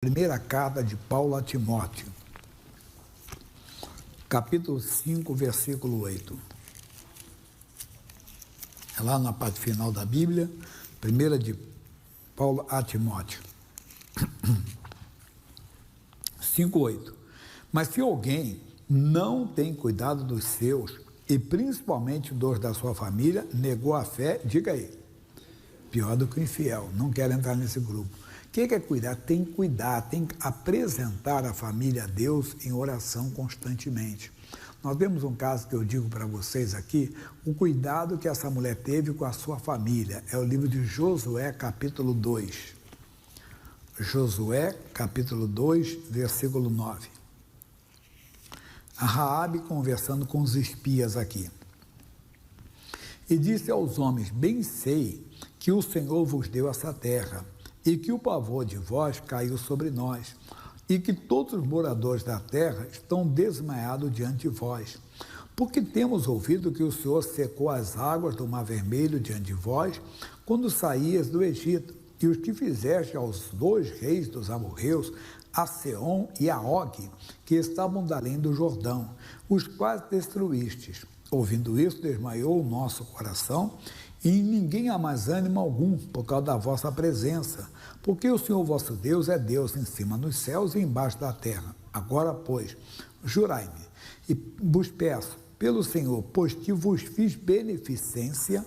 Primeira carta de Paulo a Timóteo, capítulo 5, versículo 8. É lá na parte final da Bíblia, primeira de Paulo a Timóteo. 5, 8. Mas se alguém não tem cuidado dos seus, e principalmente dos da sua família, negou a fé, diga aí, pior do que o infiel, não quero entrar nesse grupo. O que é cuidar? Tem que cuidar, tem que apresentar a família a Deus em oração constantemente. Nós temos um caso que eu digo para vocês aqui, o cuidado que essa mulher teve com a sua família. É o livro de Josué, capítulo 2. Josué, capítulo 2, versículo 9. A Raabe conversando com os espias aqui. E disse aos homens, bem sei que o Senhor vos deu essa terra, e que o pavor de vós caiu sobre nós, e que todos os moradores da terra estão desmaiados diante de vós. Porque temos ouvido que o Senhor secou as águas do Mar Vermelho diante de vós, quando saías do Egito, e os que fizeste aos dois reis dos amorreus, a Seom e a Og, que estavam da além do Jordão, os quais destruístes. Ouvindo isso, desmaiou o nosso coração, e em ninguém há mais ânimo algum, por causa da vossa presença, porque o Senhor vosso Deus é Deus em cima nos céus e embaixo da terra. Agora, pois, jurai-me, e vos peço, pelo Senhor, pois que vos fiz beneficência,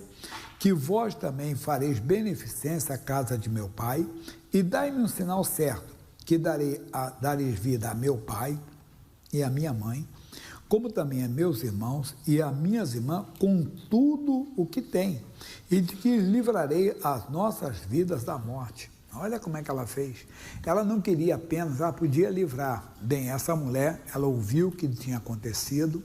que vós também fareis beneficência à casa de meu pai, e dai-me um sinal certo, que dareis vida a meu pai e a minha mãe, como também a meus irmãos e a minhas irmãs, com tudo o que tem, e de que livrarei as nossas vidas da morte. Olha como é que ela fez. Ela não queria apenas, ela podia livrar. Bem, essa mulher, ela ouviu o que tinha acontecido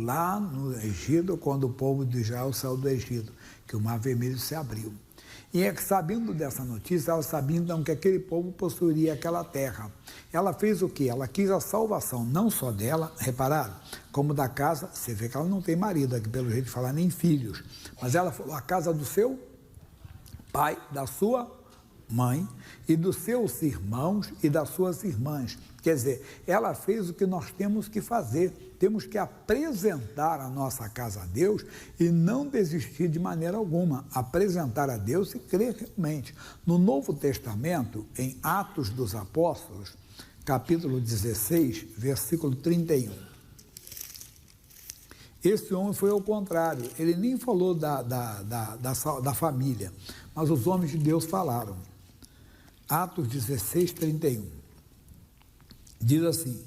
lá no Egito, quando o povo de Israel saiu do Egito, que o Mar Vermelho se abriu. E é que, sabendo dessa notícia, ela sabia então que aquele povo possuiria aquela terra. Ela fez o quê? Ela quis a salvação, não só dela, repararam, como da casa. Você vê que ela não tem marido aqui, pelo jeito de falar, nem filhos. Mas ela falou, a casa do seu pai, da sua mãe, e dos seus irmãos e das suas irmãs. Quer dizer, ela fez o que nós temos que fazer. Temos que apresentar a nossa casa a Deus e não desistir de maneira alguma. Apresentar a Deus e crer realmente. No Novo Testamento, em Atos dos Apóstolos, capítulo 16, versículo 31. Esse homem foi ao contrário. Ele nem falou da família, mas os homens de Deus falaram. Atos 16, 31. Diz assim,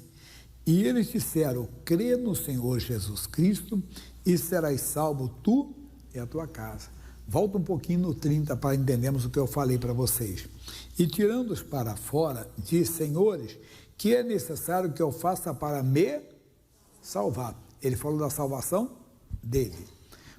e eles disseram, crê no Senhor Jesus Cristo e serás salvo tu e a tua casa. Volta um pouquinho no 30 para entendermos o que eu falei para vocês. E tirando-os para fora, diz, senhores, que é necessário que eu faça para me salvar. Ele falou da salvação dele.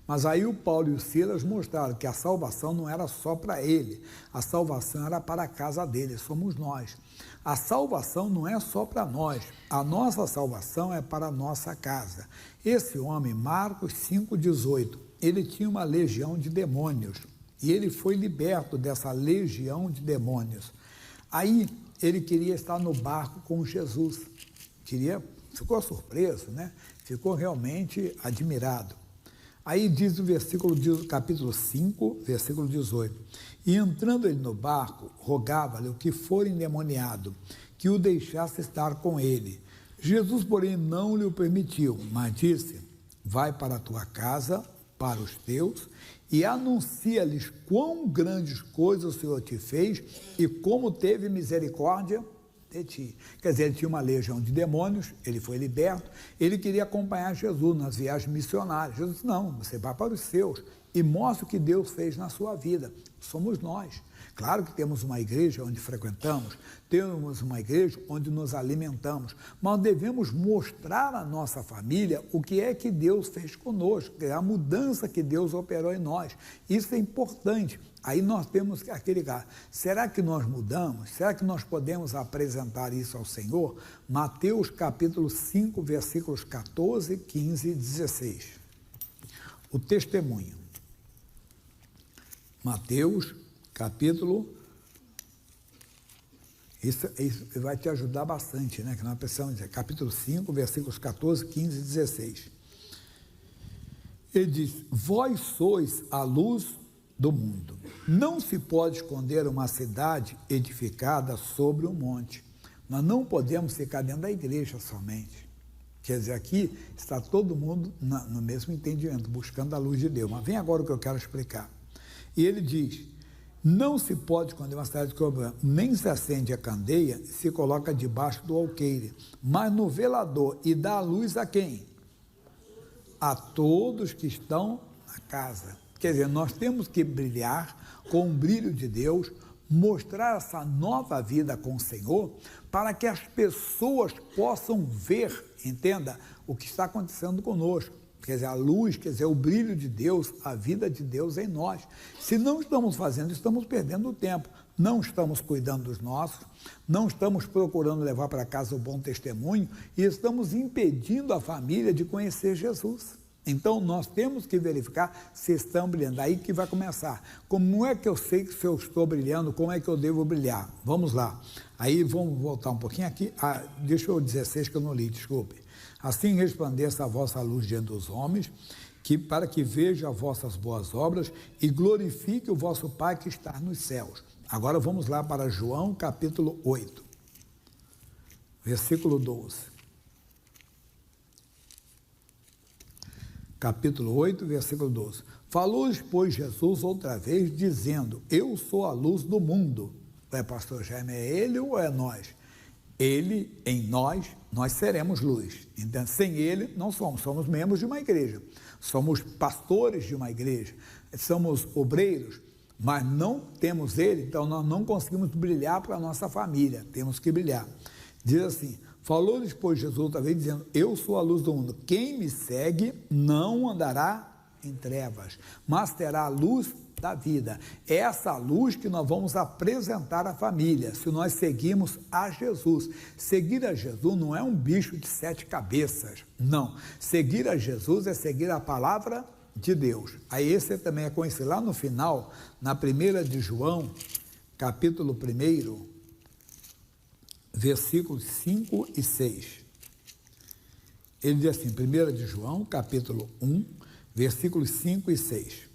Mas aí o Paulo e o Silas mostraram que a salvação não era só para ele, a salvação era para a casa dele, somos nós. A salvação não é só para nós, a nossa salvação é para a nossa casa. Esse homem, Marcos 5,18, ele tinha uma legião de demônios e ele foi liberto dessa legião de demônios. Aí ele queria estar no barco com Jesus, ficou surpreso, né? Ficou realmente admirado. Aí diz o versículo, capítulo 5, versículo 18. E entrando ele no barco, rogava-lhe o que for endemoniado, que o deixasse estar com ele. Jesus, porém, não lhe o permitiu, mas disse, vai para a tua casa, para os teus, e anuncia-lhes quão grandes coisas o Senhor te fez e como teve misericórdia de ti. Quer dizer, ele tinha uma legião de demônios, ele foi liberto, ele queria acompanhar Jesus nas viagens missionárias. Jesus disse, não, você vai para os seus e mostra o que Deus fez na sua vida. Somos nós. Claro que temos uma igreja onde frequentamos, temos uma igreja onde nos alimentamos, mas devemos mostrar à nossa família o que é que Deus fez conosco, a mudança que Deus operou em nós. Isso é importante. Aí nós temos aquele caso, será que nós mudamos? Será que nós podemos apresentar isso ao Senhor? Mateus capítulo 5, versículos 14, 15 e 16. O testemunho. Mateus capítulo Isso vai te ajudar bastante, né? Que nós precisamos dizer, capítulo 5, versículos 14, 15 e 16. Ele diz, vós sois a luz do mundo. Não se pode esconder uma cidade edificada sobre um monte. Nós não podemos ficar dentro da igreja somente. Quer dizer, aqui está todo mundo no mesmo entendimento, buscando a luz de Deus. Mas vem agora o que eu quero explicar. E ele diz, não se pode esconder uma cidade sobre um monte, nem se acende a candeia e se coloca debaixo do alqueire, mas no velador, e dá a luz a quem? A todos que estão na casa. Quer dizer, nós temos que brilhar com o brilho de Deus, mostrar essa nova vida com o Senhor, para que as pessoas possam ver, entenda, o que está acontecendo conosco. Quer dizer, a luz, quer dizer, o brilho de Deus, a vida de Deus em nós. Se não estamos fazendo, estamos perdendo o tempo. Não estamos cuidando dos nossos, não estamos procurando levar para casa o bom testemunho e estamos impedindo a família de conhecer Jesus. Então, nós temos que verificar se estão brilhando. Aí que vai começar. Como é que eu sei que se eu estou brilhando, como é que eu devo brilhar? Vamos lá. Aí, vamos voltar um pouquinho aqui. Deixa eu 16 que eu não li, desculpe. Assim resplandeça a vossa luz diante dos homens, para que veja as vossas boas obras e glorifique o vosso Pai que está nos céus. Agora vamos lá para João capítulo 8, versículo 12. Capítulo 8, versículo 12. Falou-lhes, pois, Jesus outra vez, dizendo, eu sou a luz do mundo. É, pastor Jaime, é ele ou é nós? Ele, em nós seremos luz. Então, sem ele, não somos membros de uma igreja, somos pastores de uma igreja, somos obreiros, mas não temos ele, então nós não conseguimos brilhar para a nossa família, temos que brilhar. Diz assim, falou-lhes, pois, Jesus outra vez, dizendo, eu sou a luz do mundo, quem me segue não andará em trevas, mas terá a luz da vida. É essa luz que nós vamos apresentar à família, se nós seguirmos a Jesus. Seguir a Jesus não é um bicho de 7 cabeças, não. Seguir a Jesus é seguir a palavra de Deus. Aí esse também é conhecido lá no final, na 1 de João, capítulo 1, versículos 5 e 6. Ele diz assim, 1 de João, capítulo 1, versículos 5 e 6.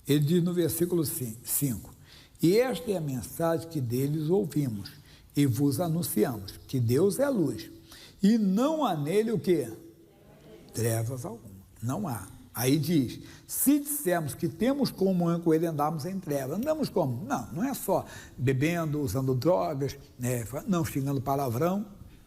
Ele diz no versículo 5, e esta é a mensagem que deles ouvimos, e vos anunciamos, que Deus é luz, e não há nele o quê? Trevas alguma, não há. Aí diz, se dissermos que temos comunhão com ele, andamos em trevas. Andamos como? Não é só bebendo, usando drogas, não xingando palavrão.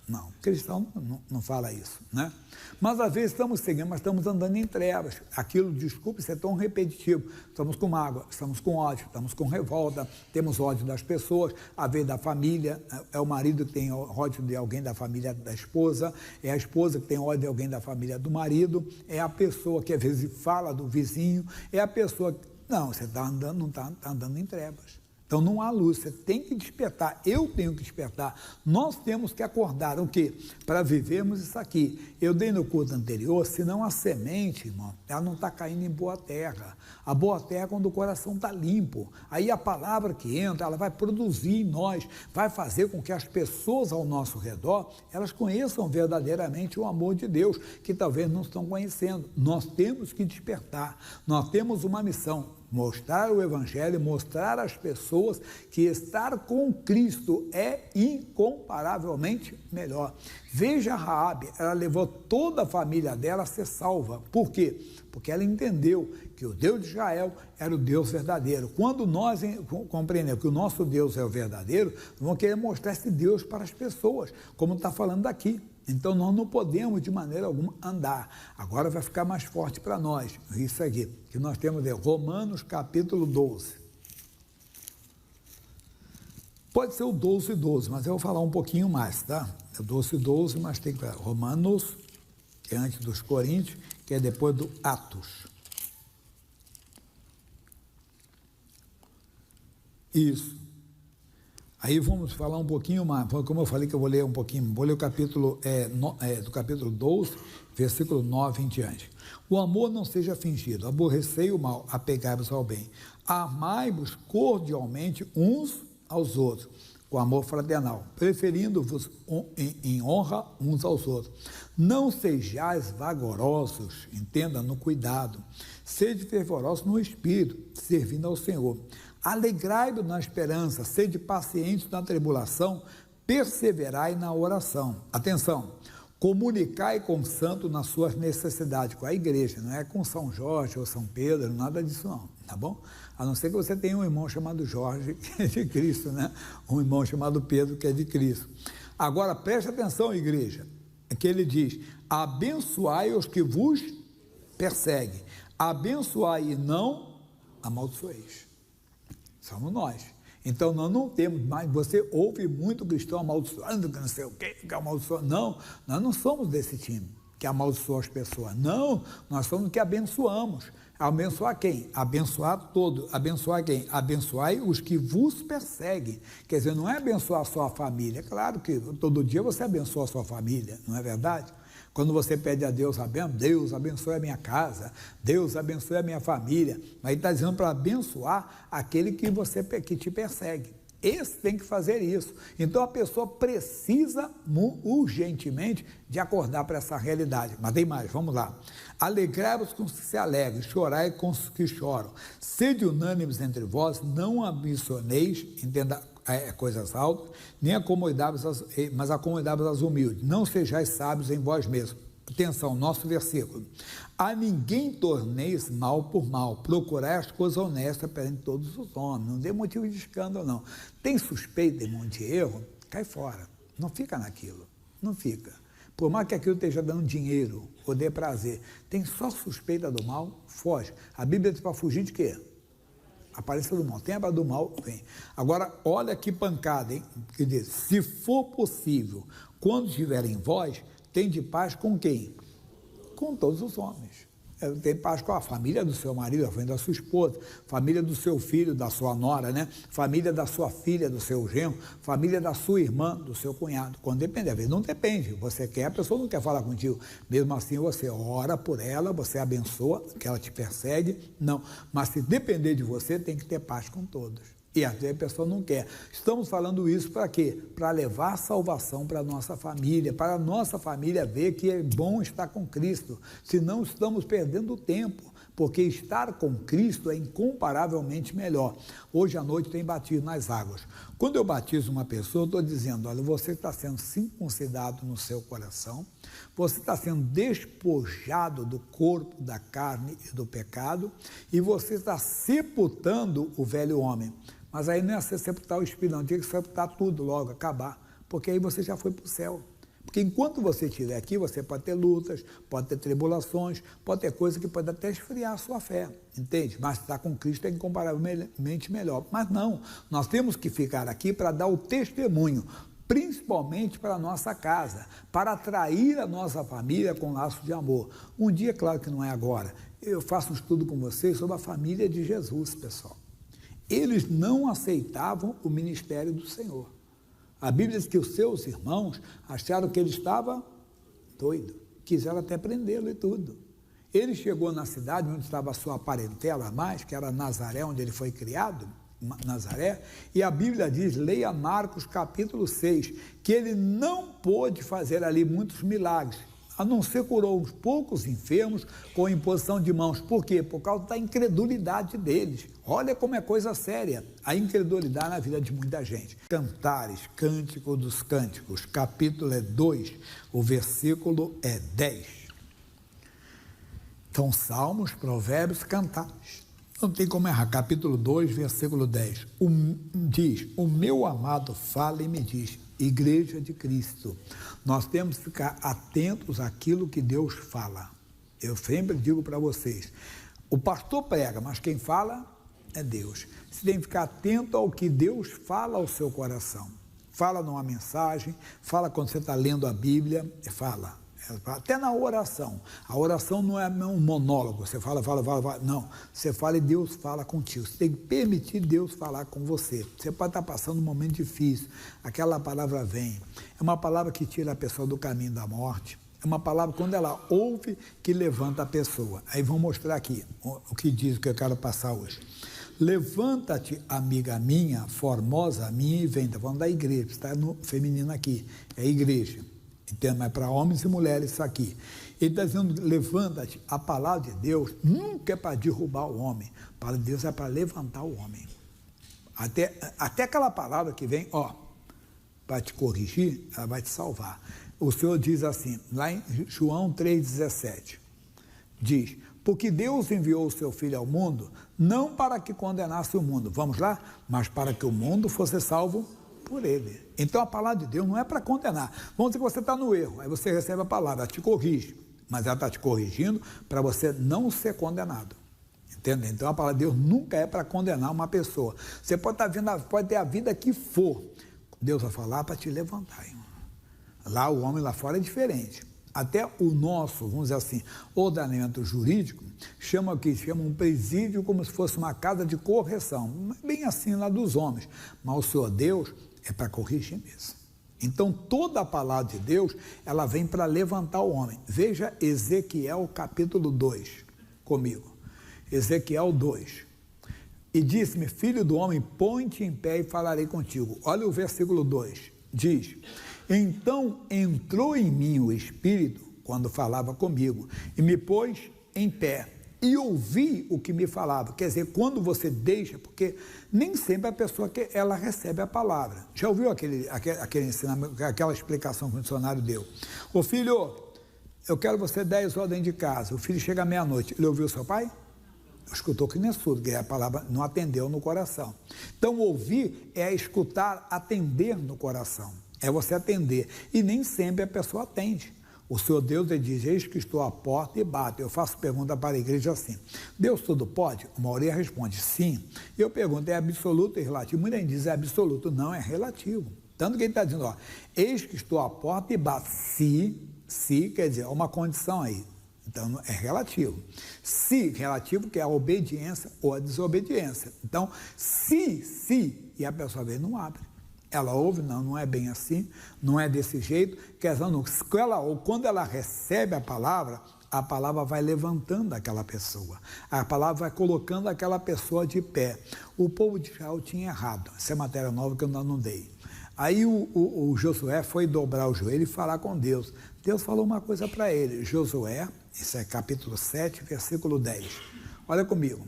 Não, cristão não fala isso, né? Mas às vezes estamos seguindo, mas estamos andando em trevas. Aquilo, desculpe, isso é tão repetitivo. Estamos com mágoa, estamos com ódio, estamos com revolta, temos ódio das pessoas, às vezes da família, é o marido que tem ódio de alguém da família da esposa, é a esposa que tem ódio de alguém da família do marido, é a pessoa que às vezes fala do vizinho, é a pessoa que... Não, você está andando, não está andando em trevas. Então não há luz, você tem que despertar, eu tenho que despertar, nós temos que acordar, o quê? Para vivermos isso aqui. Eu dei no culto anterior, senão a semente, irmão, ela não está caindo em boa terra. A boa terra é quando o coração está limpo. Aí a palavra que entra, ela vai produzir em nós, vai fazer com que as pessoas ao nosso redor, elas conheçam verdadeiramente o amor de Deus, que talvez não estão conhecendo. Nós temos que despertar, nós temos uma missão, mostrar o Evangelho, mostrar às pessoas que estar com Cristo é incomparavelmente melhor. Veja a Raabe, ela levou toda a família dela a ser salva. Por quê? Porque ela entendeu que o Deus de Israel era o Deus verdadeiro. Quando nós compreendemos que o nosso Deus é o verdadeiro, vamos querer mostrar esse Deus para as pessoas, como está falando aqui. Então, nós não podemos, de maneira alguma, andar. Agora vai ficar mais forte para nós. Isso aqui, que nós temos Romanos, capítulo 12. Pode ser o 12 e 12, mas eu vou falar um pouquinho mais, tá? É 12 e 12, mas tem que falar Romanos, que é antes dos Coríntios, que é depois do Atos. Isso. Aí vamos falar um pouquinho mais, como eu falei que eu vou ler um pouquinho, vou ler o capítulo, do capítulo 12, versículo 9 em diante. O amor não seja fingido, aborrecei o mal, apegai-vos ao bem, amai-vos cordialmente uns aos outros, com amor fraternal, preferindo-vos em honra uns aos outros. Não sejais vagarosos, entenda, no cuidado. Sede fervorosos no espírito, servindo ao Senhor. Alegrai-vos na esperança, sede pacientes na tribulação, perseverai na oração. Atenção, comunicai com o santo nas suas necessidades, com a igreja, não é com São Jorge ou São Pedro, nada disso não, tá bom? A não ser que você tenha um irmão chamado Jorge, que é de Cristo, né? Um irmão chamado Pedro, que é de Cristo. Agora, preste atenção, igreja, é que ele diz, abençoai os que vos perseguem, abençoai e não amaldiçoeis. Somos nós. Então, nós não temos mais, você ouve muito cristão amaldiçoando, que não sei o que amaldiçoa. Não, nós não somos desse time que amaldiçoa as pessoas. Não, nós somos que abençoamos. Abençoar quem? Abençoar todo. Abençoar quem? Abençoai os que vos perseguem. Quer dizer, não é abençoar só a família. Claro que todo dia você abençoa a sua família, não é verdade? Quando você pede a Deus, Deus abençoe a minha casa, Deus abençoe a minha família, mas ele está dizendo para abençoar aquele que te persegue. Esse tem que fazer isso. Então a pessoa precisa urgentemente de acordar para essa realidade. Mas tem mais, vamos lá. Alegrai-vos com os que se alegram, chorai com os que choram. Sede unânimes entre vós, não ambicioneis, entenda, coisas altas, nem acomodáveis, mas acomodáveis aos humildes. Não sejais sábios em vós mesmos. Atenção, nosso versículo. A ninguém torneis mal por mal, procurai as coisas honestas perante todos os homens. Não dê motivo de escândalo, não. Tem suspeita, irmão, de erro, cai fora. Não fica naquilo. Não fica. Por mais que aquilo esteja dando dinheiro ou dê prazer, tem só suspeita do mal, foge. A Bíblia diz para fugir de quê? Aparência do mal. Tem a do mal, vem. Agora, olha que pancada, hein? Que diz, se for possível, quando estiver em vós, tem de paz com quem? Com todos os homens. Tem paz com a família do seu marido, a família da sua esposa, família do seu filho, da sua nora, né? Família da sua filha, do seu genro, família da sua irmã, do seu cunhado. Quando depende, às vezes não depende. Você quer, a pessoa não quer falar contigo. Mesmo assim, você ora por ela, você abençoa, que ela te persegue. Não. Mas se depender de você, tem que ter paz com todos. E às vezes a pessoa não quer. Estamos falando isso para quê? Para levar salvação para a nossa família, para a nossa família ver que é bom estar com Cristo. Senão estamos perdendo tempo, porque estar com Cristo é incomparavelmente melhor. Hoje à noite tem batismo nas águas. Quando eu batizo uma pessoa, eu estou dizendo, olha, você está sendo circuncidado no seu coração, você está sendo despojado do corpo, da carne e do pecado, e você está sepultando o velho homem. Mas aí não é você sepultar o espírito, não, tinha que sepultar tudo logo, acabar, porque aí você já foi para o céu. Porque enquanto você estiver aqui, você pode ter lutas, pode ter tribulações, pode ter coisa que pode até esfriar a sua fé, entende? Mas estar com Cristo é incomparavelmente melhor. Mas não, nós temos que ficar aqui para dar o testemunho, principalmente para a nossa casa, para atrair a nossa família com laços de amor. Um dia, claro que não é agora, eu faço um estudo com vocês sobre a família de Jesus, pessoal. Eles não aceitavam o ministério do Senhor. A Bíblia diz que os seus irmãos acharam que ele estava doido, quiseram até prendê-lo e tudo. Ele chegou na cidade onde estava a sua parentela mais, que era Nazaré, onde ele foi criado, Nazaré, e a Bíblia diz, leia Marcos capítulo 6, que ele não pôde fazer ali muitos milagres, a não ser curou uns poucos enfermos com imposição de mãos. Por quê? Por causa da incredulidade deles. Olha como é coisa séria, a incredulidade na vida de muita gente. Cantares, Cântico dos Cânticos, capítulo 2, o versículo é 10. Então, Salmos, Provérbios, Cantares. Não tem como errar, capítulo 2, versículo 10. Diz, o meu amado fala e me diz, Igreja de Cristo, nós temos que ficar atentos àquilo que Deus fala. Eu sempre digo para vocês, o pastor prega, mas quem fala é Deus. Você tem que ficar atento ao que Deus fala ao seu coração. Fala numa mensagem, fala quando você está lendo a Bíblia, fala. Até na oração. A oração não é um monólogo, você fala, não. Você fala e Deus fala contigo. Você tem que permitir Deus falar com você. Você pode estar passando um momento difícil, aquela palavra vem. É uma palavra que tira a pessoa do caminho da morte. É uma palavra, quando ela ouve, que levanta a pessoa. Aí vou mostrar aqui o que diz, o que eu quero passar hoje. Levanta-te, amiga minha, formosa minha, e vem. Está falando da igreja, está no feminino aqui, é a igreja. Entende? Mas para homens e mulheres isso aqui. Ele está dizendo, levanta-te. A palavra de Deus nunca é para derrubar o homem. A palavra de Deus é para levantar o homem. Até aquela palavra que vem, para te corrigir, ela vai te salvar. O Senhor diz assim, lá em João 3,17, diz, porque Deus enviou o seu Filho ao mundo, não para que condenasse o mundo, vamos lá? Mas para que o mundo fosse salvo por ele. Então a palavra de Deus não é para condenar. Vamos dizer que você está no erro, aí você recebe a palavra, ela te corrige, mas ela está te corrigindo para você não ser condenado. Entende? Então a palavra de Deus nunca é para condenar uma pessoa. Você pode estar vendo, pode ter a vida que for, Deus vai falar para te levantar, irmão. Lá o homem lá fora é diferente. Até o nosso, vamos dizer assim, ordenamento jurídico, chama um presídio como se fosse uma casa de correção. Bem assim lá dos homens. Mas o Senhor Deus é para corrigir mesmo. Então toda a palavra de Deus, ela vem para levantar o homem. Veja Ezequiel capítulo 2 comigo. Ezequiel 2. E disse-me, filho do homem, põe-te em pé e falarei contigo. Olha o versículo 2. Diz... Então entrou em mim o Espírito, quando falava comigo, e me pôs em pé, e ouvi o que me falava. Quer dizer, quando você deixa, porque nem sempre a pessoa ela recebe a palavra. Já ouviu aquele ensinamento, aquela explicação que o dicionário deu? Ô filho, eu quero você 10 horas dentro de casa. O filho chega à meia-noite. Ele ouviu seu pai? Escutou que nem é surdo, que a palavra não atendeu no coração. Então, ouvir é escutar, atender no coração. É você atender. E nem sempre a pessoa atende. O Senhor Deus, ele diz, eis que estou à porta e bato. Eu faço pergunta para a igreja assim, Deus tudo pode? A maioria responde sim. Eu pergunto, é absoluto e relativo? Muita gente diz, é absoluto. Não, é relativo. Tanto que ele está dizendo, eis que estou à porta e bato. Se, quer dizer, é uma condição aí. Então, é relativo. Se, relativo, que é a obediência ou a desobediência. Então, se, e a pessoa vem, não abre. Ela ouve, não é bem assim, não é desse jeito, quando ela recebe a palavra vai levantando aquela pessoa, a palavra vai colocando aquela pessoa de pé. O povo de Israel tinha errado, essa é matéria nova que eu não dei. Aí o Josué foi dobrar o joelho e falar com Deus. Deus falou uma coisa para ele, Josué, isso é capítulo 7, versículo 10. Olha comigo,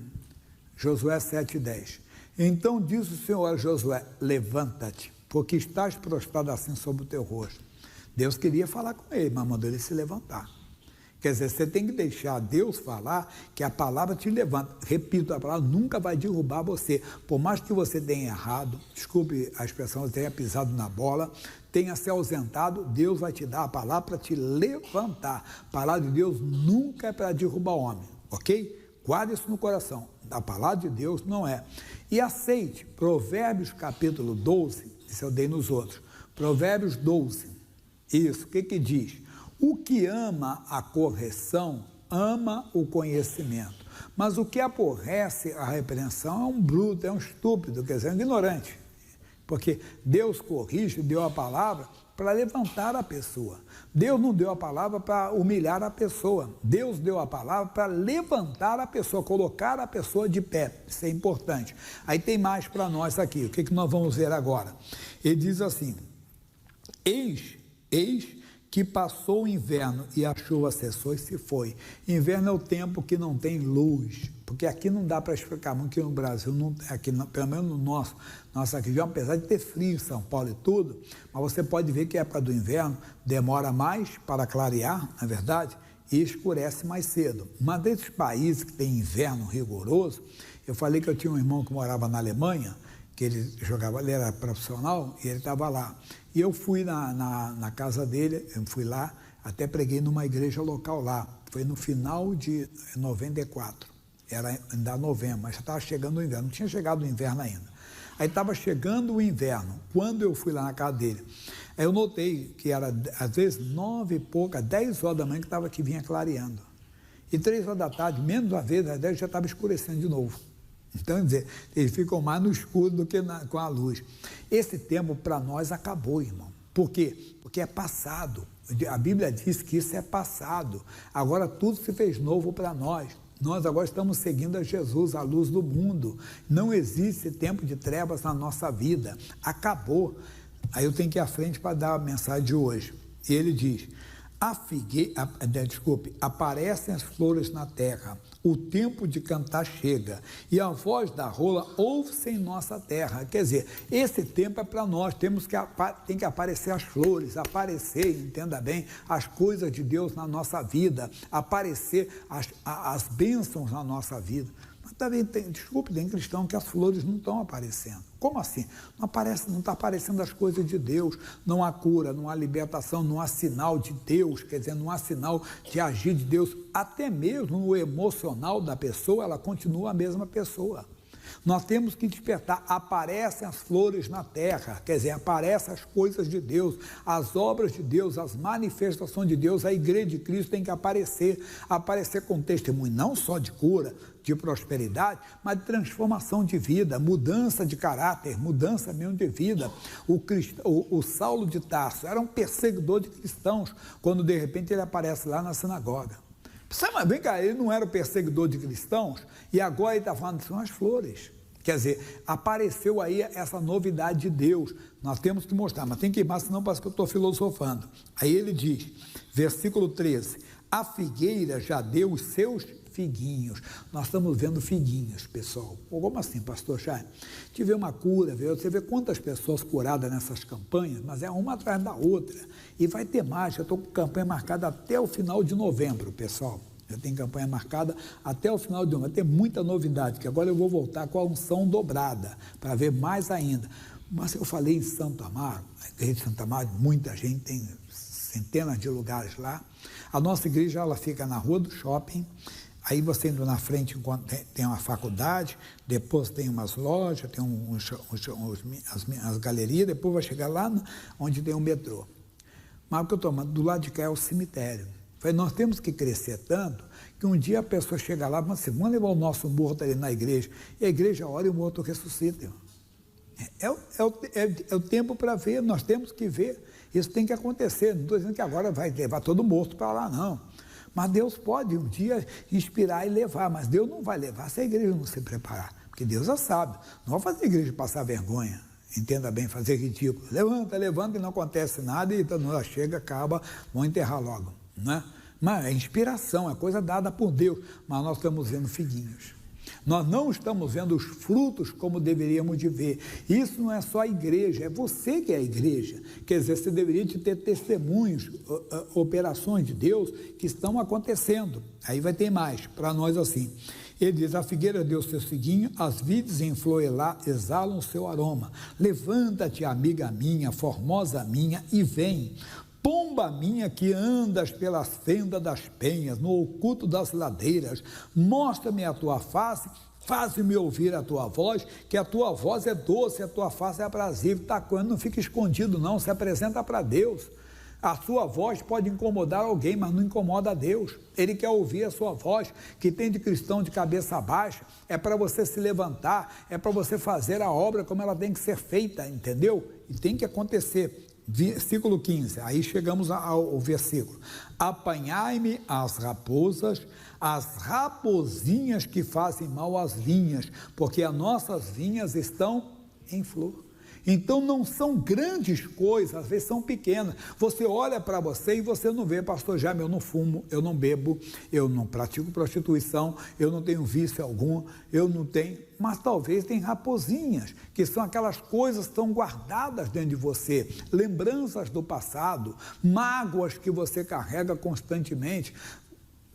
Josué 7, 10. Então disse o Senhor a Josué, levanta-te, porque estás prostrado assim sobre o teu rosto. Deus queria falar com ele, mas mandou ele se levantar. Quer dizer, você tem que deixar Deus falar, que a palavra te levanta. Repito, a palavra nunca vai derrubar você. Por mais que você tenha errado, desculpe a expressão, você tenha pisado na bola, tenha se ausentado, Deus vai te dar a palavra para te levantar. A palavra de Deus nunca é para derrubar o homem, ok? Guarde isso no coração. A palavra de Deus não é. E aceite, Provérbios capítulo 12, isso eu dei nos outros. Provérbios 12, isso, o que diz? O que ama a correção, ama o conhecimento. Mas o que aborrece a repreensão é um bruto, é um estúpido, quer dizer, um ignorante. Porque Deus corrige, deu a palavra para levantar a pessoa. Deus não deu a palavra para humilhar a pessoa. Deus deu a palavra para levantar a pessoa, colocar a pessoa de pé. Isso é importante. Aí tem mais para nós aqui. O que nós vamos ver agora? Ele diz assim, eis que passou o inverno e a chuva cessou e se foi. Inverno é o tempo que não tem luz, porque aqui não dá para explicar muito, que no Brasil, não, aqui, pelo menos no nosso aqui, apesar de ter frio em São Paulo e tudo, mas você pode ver que a época do inverno demora mais para clarear, na verdade, e escurece mais cedo. Mas desses países que tem inverno rigoroso, eu falei que eu tinha um irmão que morava na Alemanha, que ele era profissional, e ele estava lá. E eu fui na casa dele, eu fui lá, até preguei numa igreja local lá. Foi no final de 94, era ainda novembro, mas já estava chegando o inverno, não tinha chegado o inverno ainda. Aí estava chegando o inverno, quando eu fui lá na casa dele. Aí eu notei que era, às vezes, 9 e pouca, 10 horas da manhã que vinha clareando. E 3 horas da tarde, menos uma vez, às 10 já estava escurecendo de novo. Então, quer dizer, eles ficam mais no escuro do que com a luz. Esse tempo para nós acabou, irmão. Por quê? Porque é passado. A Bíblia diz que isso é passado. Agora tudo se fez novo para nós. Nós agora estamos seguindo a Jesus, a luz do mundo. Não existe tempo de trevas na nossa vida. Acabou. Aí eu tenho que ir à frente para dar a mensagem de hoje. E ele diz, aparecem as flores na terra, o tempo de cantar chega, e a voz da rola ouve-se em nossa terra. Quer dizer, esse tempo é para nós, tem que aparecer as flores, aparecer, entenda bem, as coisas de Deus na nossa vida, aparecer as bênçãos na nossa vida. Mas também tem cristão que as flores não estão aparecendo. Como assim? Não está aparecendo as coisas de Deus, não há cura, não há libertação, não há sinal de Deus, quer dizer, não há sinal de agir de Deus, até mesmo no emocional da pessoa, ela continua a mesma pessoa. Nós temos que despertar, aparecem as flores na terra, quer dizer, aparecem as coisas de Deus, as obras de Deus, as manifestações de Deus, a igreja de Cristo tem que aparecer com testemunho, não só de cura, de prosperidade, mas de transformação de vida, mudança de caráter, mudança mesmo de vida. O Saulo de Tarso era um perseguidor de cristãos, quando de repente ele aparece lá na sinagoga. Mas vem cá, ele não era o perseguidor de cristãos e agora ele está falando, são as flores. Quer dizer, apareceu aí essa novidade de Deus. Nós temos que mostrar, mas tem que ir mais, senão parece que eu estou filosofando. Aí ele diz, versículo 13, a figueira já deu os seus figuinhos. Nós estamos vendo figuinhos, pessoal. Como assim, pastor Chay? Tive uma cura, você vê quantas pessoas curadas nessas campanhas, mas é uma atrás da outra. E vai ter mais, eu estou com campanha marcada até o final de novembro, pessoal. Eu tenho campanha marcada até o final de novembro. Vai ter muita novidade, que agora eu vou voltar com a unção dobrada, para ver mais ainda. Mas eu falei em Santo Amaro, a igreja de Santo Amaro, muita gente, tem centenas de lugares lá. A nossa igreja, ela fica na rua do shopping. Aí você indo na frente, tem uma faculdade, depois tem umas lojas, tem as galerias, depois vai chegar lá onde tem o metrô. Mas o que eu estou falando, do lado de cá é o cemitério. Nós temos que crescer tanto que um dia a pessoa chega lá e fala assim, vamos levar o nosso morto ali na igreja. E a igreja ora e o morto ressuscita. É o tempo para ver, nós temos que ver. Isso tem que acontecer. Não estou dizendo que agora vai levar todo morto para lá, não. Mas Deus pode um dia inspirar e levar, mas Deus não vai levar se a igreja não se preparar, porque Deus já sabe, não vai fazer a igreja passar vergonha, entenda bem, fazer ridículo, levanta e não acontece nada, e então ela chega, acaba, vão enterrar logo, né? Mas é inspiração, é coisa dada por Deus, mas nós estamos vendo figuinhos. Nós não estamos vendo os frutos como deveríamos de ver. Isso não é só a igreja, é você que é a igreja. Quer dizer, você deveria ter testemunhos, operações de Deus que estão acontecendo. Aí vai ter mais, para nós assim. Ele diz, a figueira deu seus figuinhos, as vides em flor exalam o seu aroma. Levanta-te, amiga minha, formosa minha, e vem. Pomba minha que andas pelas fendas das penhas, no oculto das ladeiras, mostra-me a tua face, faz-me ouvir a tua voz, que a tua voz é doce, a tua face é aprazível. Tá, não fica escondido não, se apresenta para Deus. A sua voz pode incomodar alguém, mas não incomoda a Deus. Ele quer ouvir a sua voz, que tem de cristão de cabeça baixa, é para você se levantar, é para você fazer a obra como ela tem que ser feita, entendeu? E tem que acontecer. Versículo 15, aí chegamos ao versículo. Apanhai-me as raposinhas que fazem mal às vinhas, porque as nossas vinhas estão em flor. Então não são grandes coisas, às vezes são pequenas. Você olha para você e você não vê, pastor Jaime, eu não fumo, eu não bebo, eu não pratico prostituição, eu não tenho vício algum, eu não tenho, mas talvez tem raposinhas, que são aquelas coisas que estão guardadas dentro de você, lembranças do passado, mágoas que você carrega constantemente,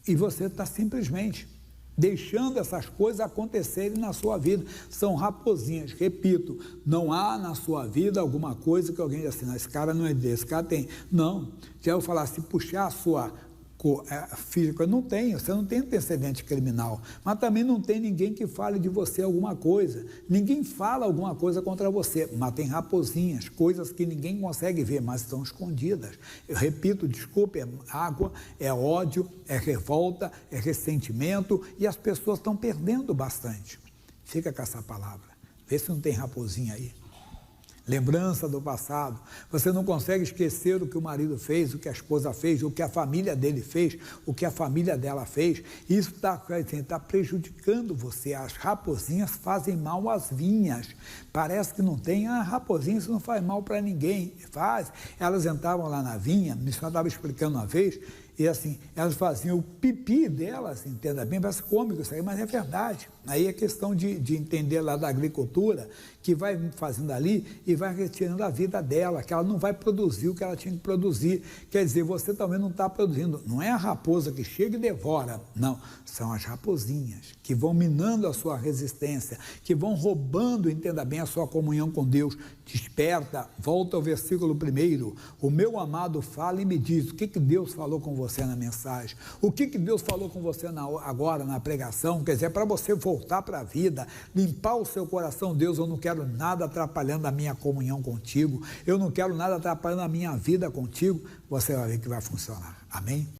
e você está simplesmente deixando essas coisas acontecerem na sua vida. São raposinhas, repito, não há na sua vida alguma coisa que alguém diz assim, não, esse cara não é desse, esse cara tem. Não, já eu falar, se puxar a sua física, não tem, você não tem antecedente criminal, mas também não tem ninguém que fale de você alguma coisa, ninguém fala alguma coisa contra você, mas tem raposinhas, coisas que ninguém consegue ver, mas estão escondidas. Eu repito, desculpe, é água, é ódio, é revolta, é ressentimento, e as pessoas estão perdendo bastante. Fica com essa palavra, vê se não tem raposinha aí. lembrança do passado. Você não consegue esquecer o que o marido fez, o que a esposa fez, o que a família dele fez, o que a família dela fez. Isso está prejudicando você. As raposinhas fazem mal às vinhas. Parece que não tem. Raposinha, isso não faz mal para ninguém. Faz. Elas entravam lá na vinha, me estava explicando uma vez, e assim, elas faziam o pipi delas, entenda bem, parece cômico isso aí, mas é verdade. Aí é questão de entender lá da agricultura, que vai fazendo ali e vai retirando a vida dela, que ela não vai produzir o que ela tinha que produzir. Quer dizer, você também não está produzindo. Não é a raposa que chega e devora, não. São as raposinhas que vão minando a sua resistência, que vão roubando, entenda bem, a sua comunhão com Deus. Desperta, volta ao versículo 1. O meu amado fala e me diz o que Deus falou com você na mensagem, o que Deus falou com você agora na pregação. Quer dizer, para você voltar para a vida, limpar o seu coração. Deus, eu não quero nada atrapalhando a minha comunhão contigo, eu não quero nada atrapalhando a minha vida contigo. Você vai ver que vai funcionar. Amém?